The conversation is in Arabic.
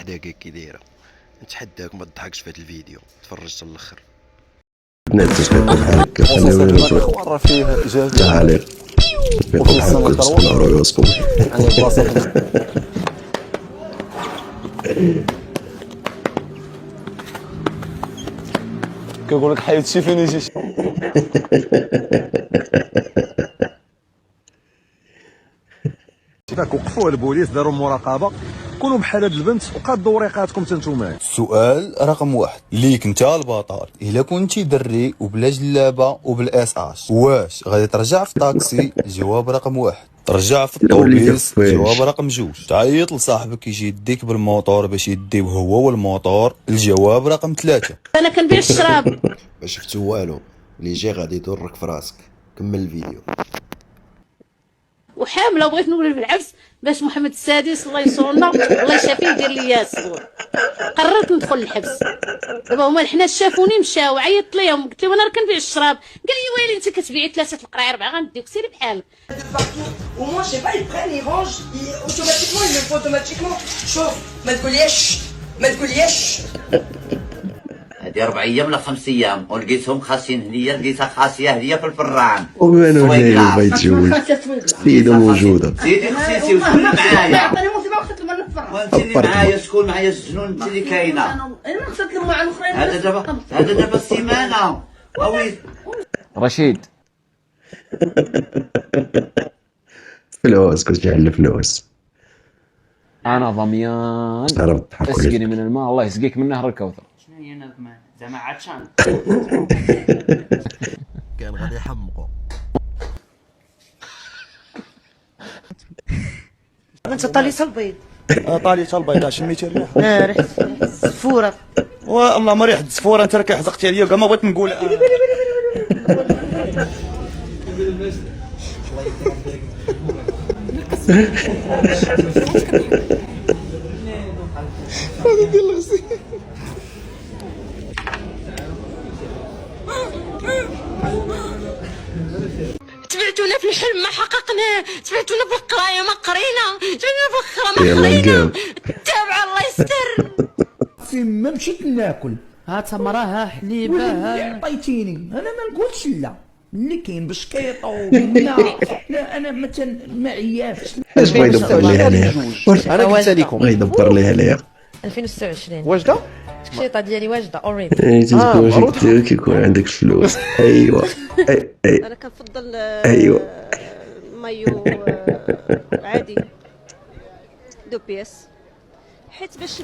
دقيقة كي دايرة. نتحداك ما تضحكش في هذا الفيديو، تفرج حتى الاخر. بنات تسكت بحال هكا خليهم يرجعوا راه فيه جهد تعالي بيقول بحال هكا وسط نهار ويوسكم يعني بلاصه كيقول لك حيد شي فين يجي داك وقفوا البوليس داروا مراقبه، كونوا بحال هاد البنت وقادوا وريقاتكم حتى نتوما. السؤال رقم واحد ليك انت البطل، الا كنتي دري وبلا جلابه وبالاس اش واش غادي ترجع في الطاكسي؟ جواب رقم واحد. ترجع في الطوبيس؟ جواب رقم جوج. تعيط لصاحبك يجي يديك بالموطور باش يديو هو والموطور؟ الجواب رقم ثلاثة. انا كنبيع الشراب. ما شفتو والو، اللي جاي غادي يضرك في راسك. كمل الفيديو. وحامله وبغيت نولي في الحبس باش محمد السادس الله يصوننا الله يشافيه يدير لي الصبور. قررت ندخل الحبس. دابا هما الحنا شافوني مشاو، عيطت ليهم قلت لهم انا راه كنبيع الشراب. قال لي ويلي انت كتبيعي 3 القرايه 4 غنديك سيري بحالك. Au moins, je sais pas, ils prennent, ils rangent, automatiquement, ils le font automatiquement. شوف ما تقوليش ما تقوليش. هادي 4 أيام ولا 5 أيام ولقيتهم خاسين هدية، لقيتها خاسية هدية في الفران. وبانو هنايا بغا يتزوج سيدة موجودة. سيدي خصيتي وشكون اللي معايا؟ عطيني موسيقى وخدت لهم الفران. وانت اللي معايا شكون معايا؟ الجنون انت اللي كاينة. انا ما خدت لهم مع الاخرين. هذا دابا السيمانة. وي رشيد فلوس كنت جعل الفلوس. انا ضميان راه تضحكوا اسقني من الماء الله يسقيك من نهر الكوثر. شنو هي نظمان؟ زعما عطشان. كان غادي يحمقوا. انت طاليت البيض. طاليت البيضاء شميتي الريحه؟ ريحه الزفوره. والله ما ريحه الزفوره انت راك حزقتي عليا كاع ما بغيت نقول. تبعتونا في الحلم ما حققناه، تبعتونا في القرايه ما قرينا، تبعتونا في الخرا ما يلا خرينا. نقام. تابع الله يستر. فين ما مشيت ناكل ها تمره ها حليبه ها عطيتيني انا ما نقولش لا اللي كاين بشكيطه وبنه. لا انا مثلا ما عياش. اش بغا يدبر ليها ليها؟ انا قلت لكم بغا يدبر ليها ليها 2026 واجده الشيطه ديالي واجده اوريدي. اي تكون شي كيكون عندك الفلوس. ايوا اي انا كنفضل ايوا مايو عادي دو بيس حيت باش